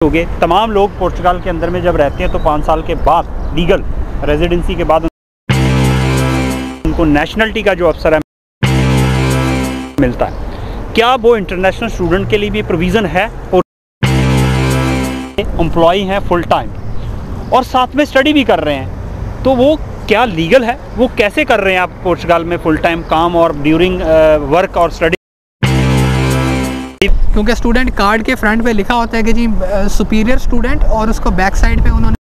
हो गए। तमाम लोग पुर्तगाल के अंदर में जब रहते हैं तो 5 साल के बाद लीगल रेजिडेंसी के बाद उनको नेशनलिटी का जो अवसर है मिलता है। क्या वो इंटरनेशनल स्टूडेंट के लिए भी प्रोविज़न है? एम्प्लॉई हैं फुल टाइम और साथ में स्टडी भी कर रहे हैं, तो वो क्या लीगल है? वो कैसे कर रहे हैं आप पुर्तगाल में फुल टाइम काम और ड्यूरिंग वर्क और स्टडी? क्योंकि स्टूडेंट कार्ड के फ्रंट पे लिखा होता है कि जी सुपीरियर स्टूडेंट, और उसको बैक साइड पे उन्होंने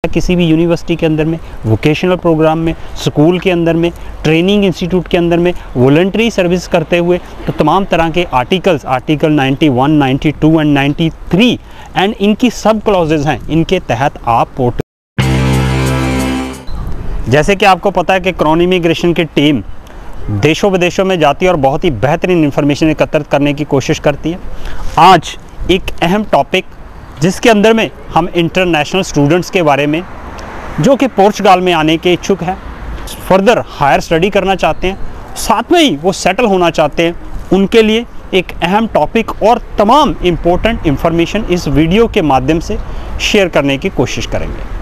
किसी भी यूनिवर्सिटी के अंदर में, वोकेशनल प्रोग्राम में, स्कूल के अंदर में, ट्रेनिंग इंस्टीट्यूट के अंदर में वॉलंटरी सर्विस करते हुए तो तमाम तरह के आर्टिकल 91, 92 एंड 93 एंड इनकी सब क्लॉजेज हैं, इनके तहत आप जैसे कि आपको पता है कि क्राउन इमिग्रेशन की टीम देशों विदेशों में जाती है और बहुत ही बेहतरीन इंफॉर्मेशन एकत्रित करने की कोशिश करती है। आज एक अहम टॉपिक जिसके अंदर में हम इंटरनेशनल स्टूडेंट्स के बारे में जो कि पुर्तगाल में आने के इच्छुक हैं, फर्दर हायर स्टडी करना चाहते हैं, साथ में ही वो सेटल होना चाहते हैं, उनके लिए एक अहम टॉपिक और तमाम इम्पोर्टेंट इंफॉर्मेशन इस वीडियो के माध्यम से शेयर करने की कोशिश करेंगे।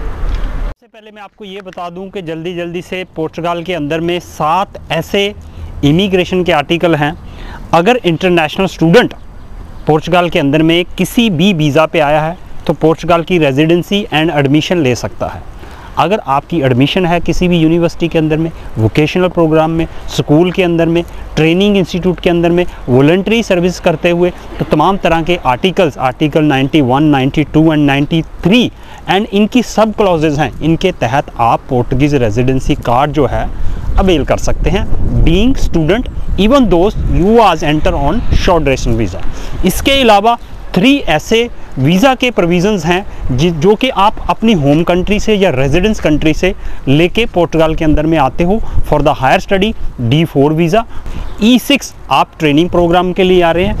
पहले मैं आपको ये बता दूं कि जल्दी से पुर्तगाल के अंदर में 7 ऐसे इमिग्रेशन के आर्टिकल हैं। अगर इंटरनेशनल स्टूडेंट पुर्तगाल के अंदर में किसी भी वीज़ा पे आया है तो पुर्तगाल की रेजिडेंसी एंड एडमिशन ले सकता है। अगर आपकी एडमिशन है किसी भी यूनिवर्सिटी के अंदर में, वोकेशनल प्रोग्राम में, स्कूल के अंदर में, ट्रेनिंग इंस्टीट्यूट के अंदर में वॉलंटरी सर्विस करते हुए तो तमाम तरह के आर्टिकल 91, 92 एंड 93 एंड इनकी सब क्लॉजेज हैं, इनके तहत आप पोर्टुगीज़ रेजिडेंसी कार्ड जो है अवेल कर सकते हैं, बीइंग स्टूडेंट इवन दोस्त यू आज enter on short duration visa. इसके अलावा 3 ऐसे वीज़ा के प्रोविज़न्स हैं जो कि आप अपनी होम कंट्री से या रेजिडेंस कंट्री से लेके पुर्तगाल के अंदर में आते हो for the higher study. D4 visa, E6 आप ट्रेनिंग प्रोग्राम के लिए आ रहे हैं,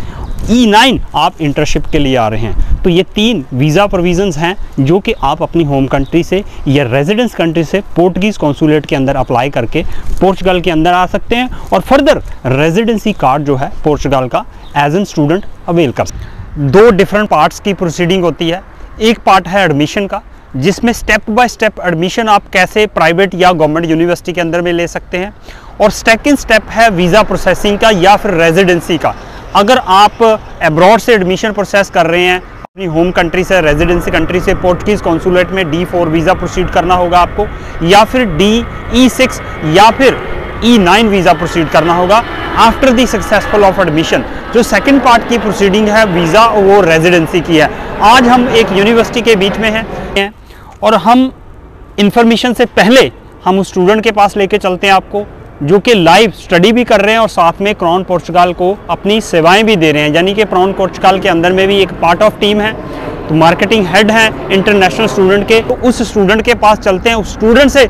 E9 आप इंटर्नशिप के लिए आ रहे हैं। तो ये 3 वीज़ा प्रोविज़न्स हैं जो कि आप अपनी होम कंट्री से या रेजिडेंस कंट्री से पोर्टुगीज़ कॉन्सुलेट के अंदर अप्लाई करके पुर्तगाल के अंदर आ सकते हैं और फर्दर रेजिडेंसी कार्ड जो है पुर्तगाल का एज एन स्टूडेंट अवेल कर सकते हैं। 2 डिफरेंट पार्ट्स की प्रोसीडिंग होती है। एक पार्ट है एडमिशन का, जिसमें स्टेप बाय स्टेप एडमिशन आप कैसे प्राइवेट या गवर्नमेंट यूनिवर्सिटी के अंदर में ले सकते हैं, और सेकंड स्टेप है वीज़ा प्रोसेसिंग का या फिर रेजिडेंसी का। अगर आप अब्रॉड से एडमिशन प्रोसेस कर रहे हैं अपनी होम कंट्री से, रेजिडेंसी कंट्री से, पोर्टुगीज़ कॉन्सुलेट में D4 वीज़ा प्रोसीड करना होगा आपको, या फिर E6 या फिर E9 वीज़ा प्रोसीड करना होगा after the successful of admission. जो सेकंड पार्ट की प्रोसीडिंग है वीज़ा, वो रेजिडेंसी की है। आज हम एक यूनिवर्सिटी के बीच में हैं और हम इंफॉर्मेशन से पहले हम उस स्टूडेंट के पास लेके चलते हैं आपको जो कि लाइव स्टडी भी कर रहे हैं और साथ में क्राउन पुर्तगाल को अपनी सेवाएं भी दे रहे हैं। यानी कि क्राउन पुर्तगाल के अंदर में भी एक पार्ट ऑफ टीम है, तो मार्केटिंग हेड हैं इंटरनेशनल स्टूडेंट के, तो उस स्टूडेंट के पास चलते हैं। उस स्टूडेंट से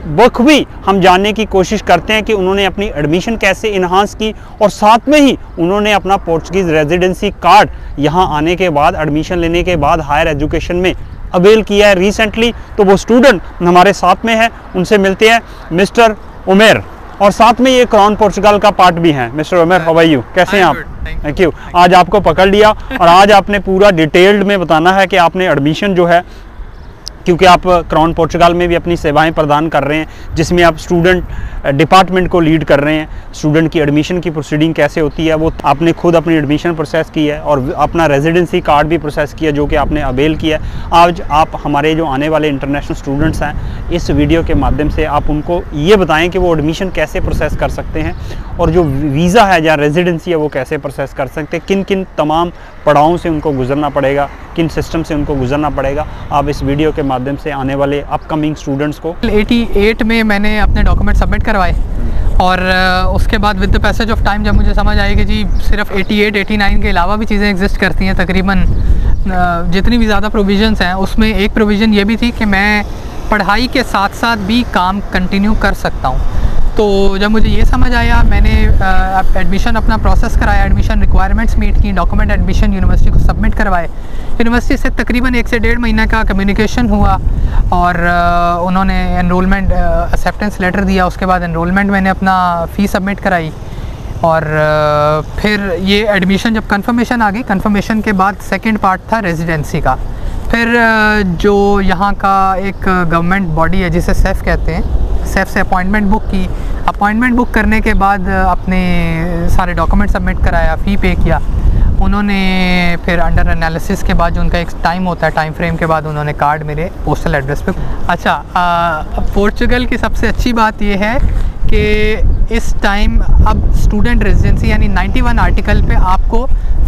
बखूबी हम जानने की कोशिश करते हैं कि उन्होंने अपनी एडमिशन कैसे इन्हांस की और साथ में ही उन्होंने अपना पोर्टुगीज़ रेजिडेंसी कार्ड यहाँ आने के बाद, एडमिशन लेने के बाद हायर एजुकेशन में अवेल किया है रिसेंटली। तो वो स्टूडेंट हमारे साथ में है, उनसे मिलते हैं। मिस्टर उमेर, और साथ में ये क्राउन पुर्तगाल का पार्ट भी है। Mister Umer, how are you? कैसे हैं आप? Thank you. आज आपको पकड़ लिया और आज आपने पूरा डिटेल्ड में बताना है कि आपने एडमिशन जो है, क्योंकि आप क्राउन पुर्तगाल में भी अपनी सेवाएं प्रदान कर रहे हैं, जिसमें आप स्टूडेंट डिपार्टमेंट को लीड कर रहे हैं। स्टूडेंट की एडमिशन की प्रोसीडिंग कैसे होती है वो आपने खुद अपनी एडमिशन प्रोसेस की है और अपना रेजिडेंसी कार्ड भी प्रोसेस किया जो कि आपने अवेल किया है। आज आप हमारे जो आने वाले इंटरनेशनल स्टूडेंट्स हैं, इस वीडियो के माध्यम से आप उनको ये बताएं कि वो एडमिशन कैसे प्रोसेस कर सकते हैं और जो वीज़ा है या रेजिडेंसी है वो कैसे प्रोसेस कर सकते हैं, किन किन तमाम पड़ावों से उनको गुजरना पड़ेगा, किन सिस्टम से उनको गुजरना पड़ेगा। आप इस वीडियो के माध्यम से आने वाले अपकमिंग स्टूडेंट्स को 88 में मैंने अपने डॉक्यूमेंट सबमिट करवाए और उसके बाद with the passage of time जब मुझे समझ आई कि जी सिर्फ 88, 89 के अलावा भी चीज़ें एग्जिस्ट करती हैं, तकरीबन जितनी भी ज़्यादा प्रोविज़न्स हैं उसमें एक प्रोविज़न ये भी थी कि मैं पढ़ाई के साथ साथ भी काम कंटिन्यू कर सकता हूँ। तो जब मुझे ये समझ आया, मैंने एडमिशन अपना प्रोसेस कराया, एडमिशन रिक्वायरमेंट्स मीट की, डॉक्यूमेंट एडमिशन यूनिवर्सिटी को सबमिट करवाए। यूनिवर्सिटी से तकरीबन 1 से 1.5 महीने का कम्युनिकेशन हुआ और उन्होंने एनरोलमेंट एक्सेप्टेंस लेटर दिया। उसके बाद एनरोलमेंट मैंने अपना फ़ी सबमिट कराई और फिर ये एडमिशन जब कंफर्मेशन आ गई, कंफर्मेशन के बाद सेकंड पार्ट था रेजिडेंसी का। फिर जो यहाँ का एक गवर्नमेंट बॉडी है जिसे सेफ कहते हैं, सेफ से अपॉइंटमेंट बुक की। अपॉइंटमेंट बुक करने के बाद अपने सारे डॉक्यूमेंट सबमिट कराया, फ़ी पे किया। उन्होंने फिर अंडर एनालिसिस के बाद जो उनका एक टाइम होता है, टाइम फ्रेम के बाद उन्होंने कार्ड मेरे पोस्टल एड्रेस पे। अच्छा, पोर्चुगल की सबसे अच्छी बात ये है कि इस टाइम अब स्टूडेंट रेजिडेंसी यानी 91 आर्टिकल पे आपको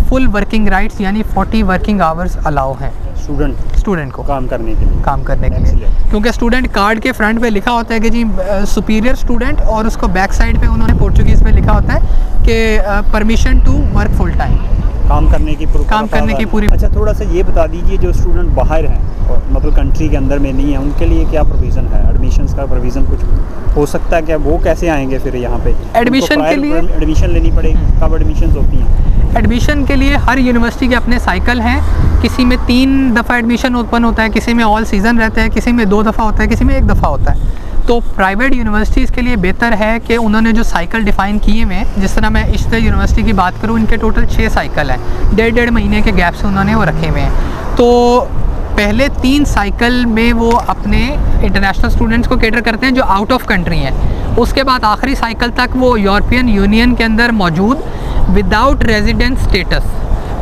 फुल वर्किंग राइट्स यानी 40 वर्किंग आवर्स अलाउ हैं स्टूडेंट को काम करने के लिए। क्योंकि स्टूडेंट कार्ड के फ्रंट पे लिखा होता है कि जी सुपीरियर स्टूडेंट, और उसको बैक साइड पे उन्होंने पोर्चुगीज़ में लिखा होता है कि permission to work full time, काम करने की पूरी। अच्छा, थोड़ा सा ये बता दीजिए, जो स्टूडेंट बाहर हैं और मतलब कंट्री के अंदर में नहीं है, उनके लिए क्या प्रोविज़न है? एडमिशन्स का प्रोविज़न कुछ हो सकता है क्या? वो कैसे आएंगे फिर यहाँ पे? एडमिशन के लिए एडमिशन लेनी पड़ेगी? कब एडमिशन होती हैं? एडमिशन के लिए हर यूनिवर्सिटी के अपने साइकिल हैं। किसी में 3 दफ़ा एडमिशन ओपन होता है, किसी में ऑल सीज़न रहता है, किसी में 2 दफ़ा होता है, किसी में 1 दफ़ा होता है। तो प्राइवेट यूनिवर्सिटीज़ के लिए बेहतर है कि उन्होंने जो साइकिल डिफ़ाइन किए हुए हैं, जिस तरह मैं इश्ते यूनिवर्सिटी की बात करूँ, इनके टोटल 6 साइकिल हैं, 1.5 महीने के गैप से उन्होंने वो रखे हुए हैं। तो पहले 3 साइकिल में वो अपने इंटरनेशनल स्टूडेंट्स को कैटर करते हैं जो आउट ऑफ कंट्री हैं। उसके बाद आखिरी साइकिल तक वो यूरोपियन यूनियन के अंदर मौजूद विदाउट रेजिडेंस स्टेटस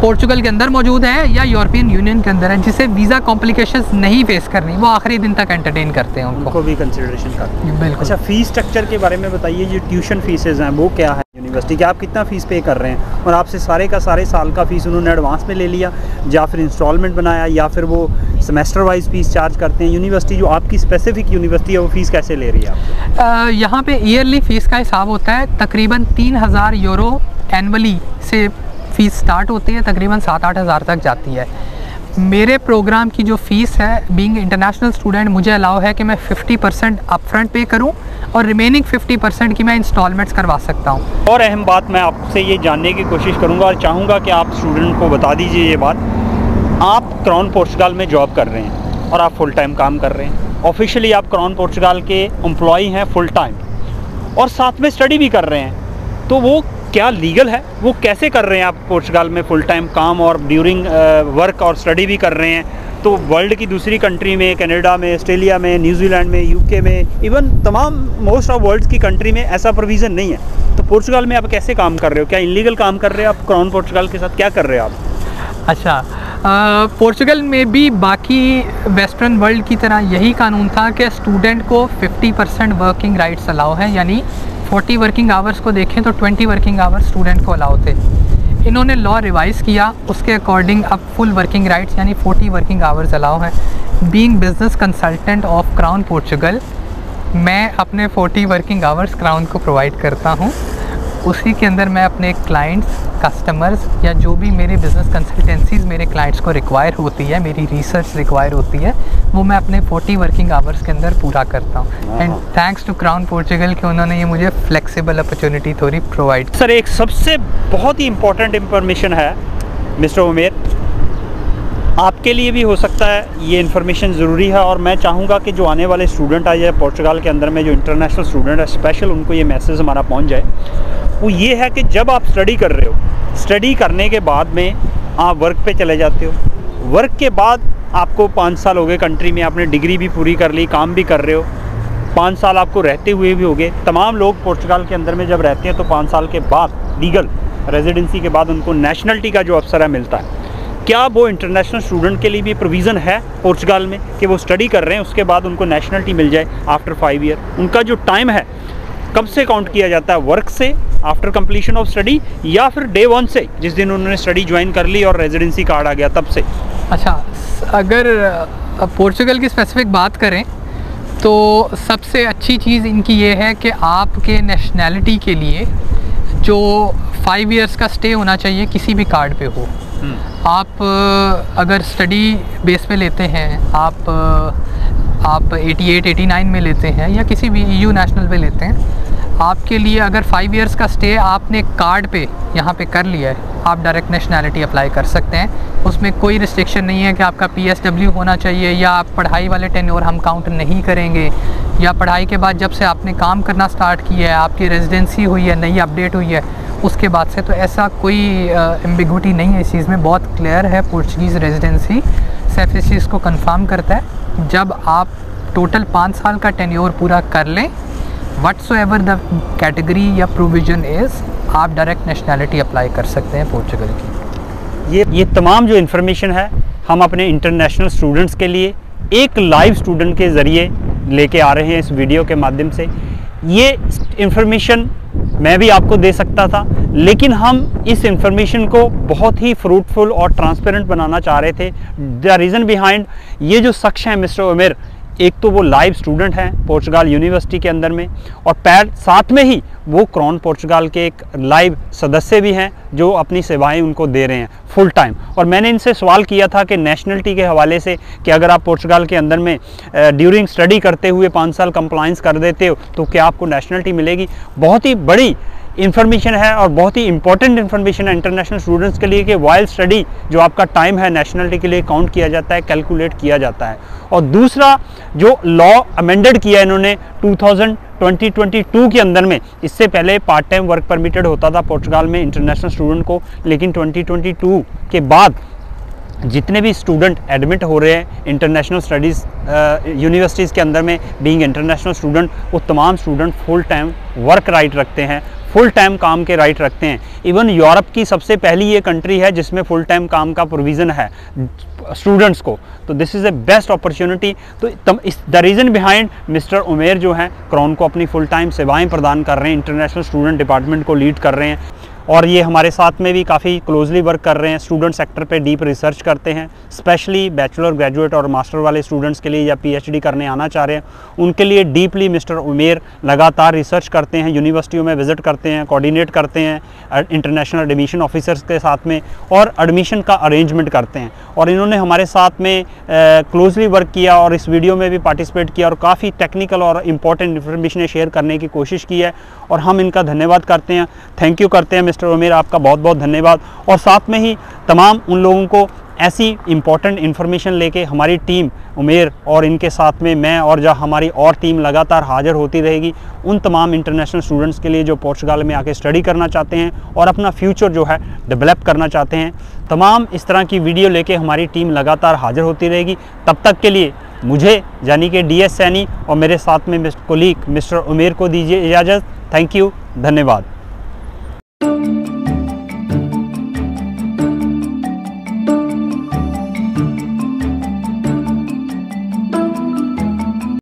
पोर्चुगल के अंदर मौजूद है या यूरोपियन यूनियन के अंदर है, जिसे वीज़ा कॉम्प्लिकेशंस नहीं फेस करनी, वो आखिरी दिन तक एंटरटेन करते हैं, उनको भी कंसिडरेशन करते हैं। बिल्कुल। अच्छा, फ़ीस स्ट्रक्चर के बारे में बताइए, जो ट्यूशन फीसेज हैं वो क्या है यूनिवर्सिटी की? आप कितना फ़ीस पे कर रहे हैं, और आपसे सारे का सारे साल का फ़ीस उन्होंने एडवांस में ले लिया या फिर इंस्टॉलमेंट बनाया या फिर वो सेमेस्टर वाइज फ़ीस चार्ज करते हैं? यूनिवर्सिटी जो आपकी स्पेसिफिक यूनिवर्सिटी है वो फ़ीस कैसे ले रही है? यहाँ पे ईयरली फ़ीस का हिसाब होता है, तकरीबन 3000 यूरो एनअली से फ़ीस स्टार्ट होती है, तकरीबन 7-8 हज़ार तक जाती है। मेरे प्रोग्राम की जो फ़ीस है, बीइंग इंटरनेशनल स्टूडेंट, मुझे अलाउ है कि मैं 50% अपफ्रंट पे करूं और रिमेनिंग 50% की मैं इंस्टॉलमेंट्स करवा सकता हूं। और अहम बात मैं आपसे ये जानने की कोशिश करूंगा और चाहूँगा कि आप स्टूडेंट को बता दीजिए ये बात। आप क्राउन पोर्चुगल में जॉब कर रहे हैं और आप फुल टाइम काम कर रहे हैं, ऑफिशियली आप क्राउन पोर्चुगल के एम्प्लॉई हैं फुल टाइम, और साथ में स्टडी भी कर रहे हैं, तो वो क्या लीगल है? वो कैसे कर रहे हैं आप पोर्चुगल में फुल टाइम काम और ड्यूरिंग वर्क और स्टडी भी कर रहे हैं? तो वर्ल्ड की दूसरी कंट्री में, कनाडा में, ऑस्ट्रेलिया में, न्यूजीलैंड में, यूके में, इवन तमाम मोस्ट ऑफ वर्ल्ड की कंट्री में ऐसा प्रोविज़न नहीं है। तो पोर्चुगल में आप कैसे काम कर रहे हो? क्या इलीगल काम कर रहे हो आप क्राउन पोर्चुगल के साथ? क्या कर रहे हो आप? अच्छा, पोर्चुगल में भी बाकी वेस्टर्न वर्ल्ड की तरह यही कानून था कि स्टूडेंट को 50% वर्किंग राइट्स अलाउ हैं, यानी 40 वर्किंग आवर्स को देखें तो 20 वर्किंग आवर्स स्टूडेंट को अलाउ थे। इन्होंने लॉ रिवाइज़ किया, उसके अकॉर्डिंग अब फुल वर्किंग राइट्स यानी 40 वर्किंग आवर्स अलाउ हैं। Being business consultant of crown Portugal, मैं अपने 40 वर्किंग आवर्स क्राउन को प्रोवाइड करता हूँ। उसी के अंदर मैं अपने क्लाइंट्स, कस्टमर्स या जो भी मेरे बिज़नेस कंसल्टेंसीज़ मेरे क्लाइंट्स को रिक्वायर होती है, मेरी रिसर्च रिक्वायर होती है, वो मैं अपने 40 वर्किंग आवर्स के अंदर पूरा करता हूँ। And thanks to crown Portugal कि उन्होंने ये मुझे फ्लेक्सिबल अपॉर्चुनिटी थोड़ी प्रोवाइड। सर, एक सबसे बहुत ही इंपॉर्टेंट इंफॉर्मेशन है मिस्टर उमेर, आपके लिए भी हो सकता है ये इन्फॉर्मेशन ज़रूरी है, और मैं चाहूँगा कि जो आने वाले स्टूडेंट आए जाए पोर्चुगल के अंदर में, जो इंटरनेशनल स्टूडेंट है स्पेशल, उनको ये मैसेज हमारा पहुँच जाए। वो ये है कि जब आप स्टडी कर रहे हो, स्टडी करने के बाद में आप वर्क पे चले जाते हो, वर्क के बाद आपको 5 साल हो गए कंट्री में, आपने डिग्री भी पूरी कर ली, काम भी कर रहे हो, 5 साल आपको रहते हुए भी हो गए। तमाम लोग पोर्चुगल के अंदर में जब रहते हैं तो 5 साल के बाद लीगल रेजिडेंसी के बाद उनको नेशनलिटी का जो अवसर है मिलता है। क्या वो इंटरनेशनल स्टूडेंट के लिए भी प्रोविज़न है पोर्चुगल में कि वो स्टडी कर रहे हैं उसके बाद उनको नेशनलिटी मिल जाए आफ्टर 5 ईयर? उनका जो टाइम है कब से काउंट किया जाता है, वर्क से, आफ्टर कंप्लीशन ऑफ स्टडी, या फिर डे 1 से, जिस दिन उन्होंने स्टडी ज्वाइन कर ली और रेजिडेंसी कार्ड आ गया तब से? अच्छा, अगर पोर्चुगल की स्पेसिफिक बात करें तो सबसे अच्छी चीज़ इनकी ये है कि आपके नेशनैलिटी के लिए जो 5 इयर्स का स्टे होना चाहिए किसी भी कार्ड पे हो। आप अगर स्टडी बेस पे लेते हैं, आप 88-89 में लेते हैं या किसी भी EU नेशनल पे लेते हैं, आपके लिए अगर 5 इयर्स का स्टे आपने कार्ड पे यहाँ पे कर लिया है, आप डायरेक्ट नेशनैलिटी अप्लाई कर सकते हैं। उसमें कोई रिस्ट्रिक्शन नहीं है कि आपका PSW होना चाहिए, या आप पढ़ाई वाले टेन्योर हम काउंट नहीं करेंगे, या पढ़ाई के बाद जब से आपने काम करना स्टार्ट किया है, आपकी रेजिडेंसी हुई है, नई अपडेट हुई है, उसके बाद से। तो ऐसा कोई एम्बिग्विटी नहीं है इस चीज़ में, बहुत क्लियर है। पोर्चुगीज़ रेजिडेंसी सिर्फ इस चीज़ को कंफर्म करता है, जब आप टोटल 5 साल का टेन्योर पूरा कर लें, व्हाट्सोएवर द कैटेगरी या प्रोविज़न इज़, आप डायरेक्ट नेशनैलिटी अप्लाई कर सकते हैं पोर्चुगल की। ये तमाम जो इन्फॉर्मेशन है हम अपने इंटरनेशनल स्टूडेंट्स के लिए एक लाइव स्टूडेंट के ज़रिए लेके आ रहे हैं इस वीडियो के माध्यम से। ये इन्फॉर्मेशन मैं भी आपको दे सकता था, लेकिन हम इस इन्फॉर्मेशन को बहुत ही फ्रूटफुल और ट्रांसपेरेंट बनाना चाह रहे थे। द रीज़न बिहाइंड ये जो शख्स हैं मिस्टर उमेर, एक तो वो लाइव स्टूडेंट हैं पोर्चुगल यूनिवर्सिटी के अंदर में, और साथ में ही वो क्राउन पोर्चुगल के एक लाइव सदस्य भी हैं जो अपनी सेवाएं उनको दे रहे हैं फुल टाइम। और मैंने इनसे सवाल किया था कि नेशनलिटी के हवाले से कि अगर आप पोर्चुगल के अंदर में ड्यूरिंग स्टडी करते हुए 5 साल कंप्लाइंस कर देते हो तो क्या आपको नेशनलिटी मिलेगी। बहुत ही बड़ी इन्फॉर्मेशन है और बहुत ही इंपॉर्टेंट इन्फॉर्मेशन है इंटरनेशनल स्टूडेंट्स के लिए कि वाइल स्टडी जो आपका टाइम है नेशनलिटी के लिए काउंट किया जाता है, कैलकुलेट किया जाता है। और दूसरा जो लॉ अमेंडेड किया इन्होंने 2022 के अंदर में, इससे पहले पार्ट टाइम वर्क परमिटेड होता था पोर्चुगल में इंटरनेशनल स्टूडेंट को, लेकिन 2022 के बाद जितने भी स्टूडेंट एडमिट हो रहे हैं इंटरनेशनल स्टडीज़ यूनिवर्सिटीज़ के अंदर में बीइंग इंटरनेशनल स्टूडेंट, वो तमाम student full time work right रखते हैं, फुल टाइम काम के राइट रखते हैं। इवन यूरोप की सबसे पहली ये कंट्री है जिसमें फुल टाइम काम का प्रोविज़न है स्टूडेंट्स को। तो this is a best opportunity. तो इस द रीज़न बिहाइंड मिस्टर उमेर जो हैं क्राउन को अपनी फुल टाइम सेवाएं प्रदान कर रहे हैं, इंटरनेशनल स्टूडेंट डिपार्टमेंट को लीड कर रहे हैं, और ये हमारे साथ में भी काफ़ी क्लोजली वर्क कर रहे हैं। स्टूडेंट सेक्टर पे डीप रिसर्च करते हैं, स्पेशली बैचलर, ग्रेजुएट और मास्टर वाले स्टूडेंट्स के लिए या पीएचडी करने आना चाह रहे हैं उनके लिए डीपली मिस्टर उमेर लगातार रिसर्च करते हैं, यूनिवर्सिटियों में विज़िट करते हैं, कोऑर्डिनेट करते हैं इंटरनेशनल एडमिशन ऑफिसर्स के साथ में, और एडमिशन का अरेंजमेंट करते हैं। और इन्होंने हमारे साथ में क्लोजली वर्क किया और इस वीडियो में भी पार्टिसिपेट किया और काफ़ी टेक्निकल और इम्पॉर्टेंट इन्फॉर्मेशन शेयर करने की कोशिश की है, और हम इनका धन्यवाद करते हैं, थैंक यू करते हैं मिस्टर उमेर, आपका बहुत बहुत धन्यवाद। और साथ में ही तमाम उन लोगों को ऐसी इम्पॉर्टेंट इन्फॉर्मेशन लेके हमारी टीम उमेर और इनके साथ में मैं और जो हमारी और टीम लगातार हाजिर होती रहेगी उन तमाम इंटरनेशनल स्टूडेंट्स के लिए जो पोर्चुगल में आके स्टडी करना चाहते हैं और अपना फ्यूचर जो है डेवलप करना चाहते हैं। तमाम इस तरह की वीडियो लेके हमारी टीम लगातार हाजिर होती रहेगी। तब तक के लिए मुझे यानी कि DS सैनी और मेरे साथ में कोलीग मिस्टर उमेर को दीजिए इजाज़त। थैंक यू, धन्यवाद।